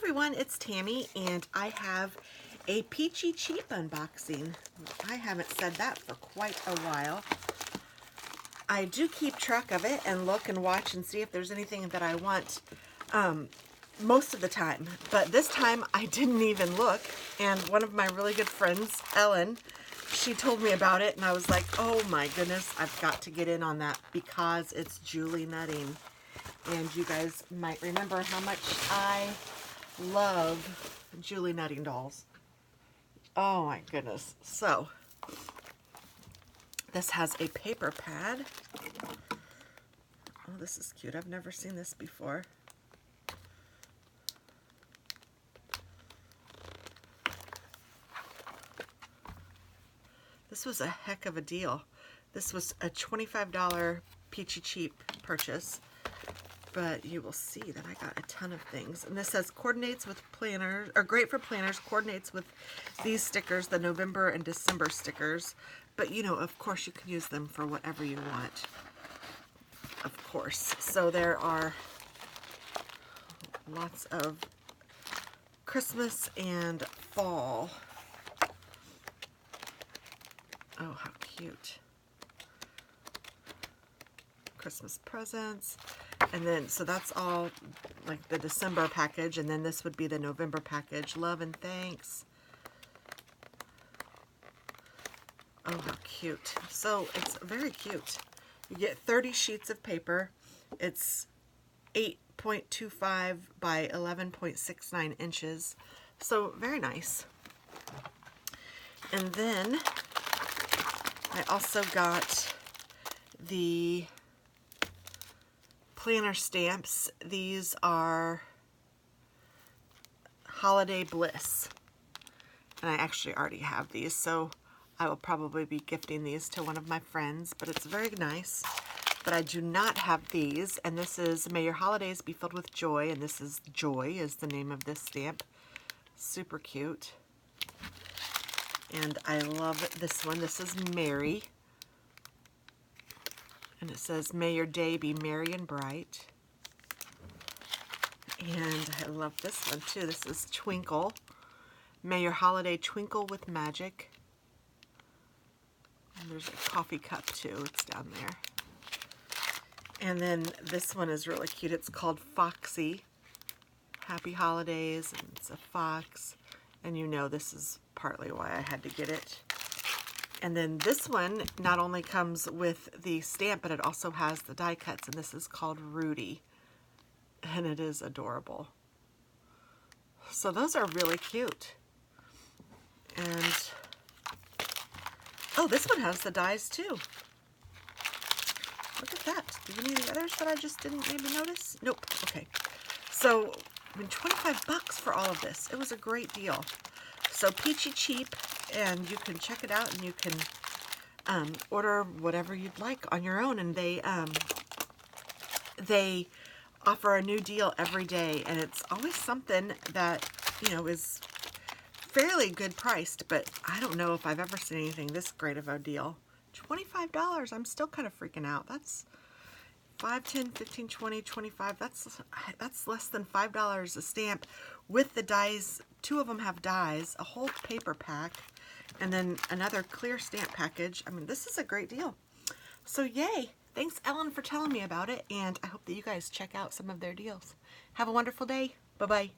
everyone, it's Tammy and I have a Peachy Cheap unboxing. I haven't said that for quite a while. I do keep track of it and look and watch and see if there's anything that I want most of the time. But this time I didn't even look, and one of my really good friends, Ellen, she told me about it and I was like, oh my goodness, I've got to get in on that because it's Julie nutting. And you guys might remember how much I love Julie nutting dolls. Oh my goodness. So, this has a paper pad. Oh, this is cute. I've never seen this before. This was a heck of a deal. This was a $25 Peachy Cheap purchase. But you will see that I got a ton of things. And this says coordinates with planners, or great for planners, coordinates with these stickers, the November and December stickers. But you know, of course you can use them for whatever you want. Of course. So there are lots of Christmas and fall. Oh, how cute. Christmas presents. And then, so that's all like the December package, and then this would be the November package. Love and thanks. Oh, how cute. So it's very cute. You get 30 sheets of paper. It's 8.25 by 11.69 inches. So very nice. And then I also got the planner stamps. These are Holiday Bliss, and I actually already have these, so I will probably be gifting these to one of my friends, but it's very nice. But I do not have these, and this is May Your Holidays Be Filled with Joy, and this is Joy is the name of this stamp. Super cute. And I love this one. This is Mary. And it says, may your day be merry and bright. And I love this one too. This is Twinkle. May your holiday twinkle with magic. And there's a coffee cup too. It's down there. And then this one is really cute. It's called Foxy. Happy holidays. And it's a fox. And you know this is partly why I had to get it. And then this one not only comes with the stamp, but it also has the die cuts, and this is called Rudy. And it is adorable. So those are really cute. And, oh, this one has the dies too. Look at that. Do you need any others that I just didn't maybe notice? Nope. Okay. So, I mean, 25 bucks for all of this. It was a great deal. So Peachy Cheap, and you can check it out, and you can order whatever you'd like on your own. And they offer a new deal every day, and it's always something that, you know, is fairly good priced, but I don't know if I've ever seen anything this great of a deal. $25. I'm still kind of freaking out. That's 5, 10, 15, 20, 25. That's less than $5 a stamp with the dies. 2 of them have dies, a whole paper pack, and then another clear stamp package. I mean, this is a great deal. So yay. Thanks, Ellen, for telling me about it, and I hope that you guys check out some of their deals. Have a wonderful day. Bye-bye.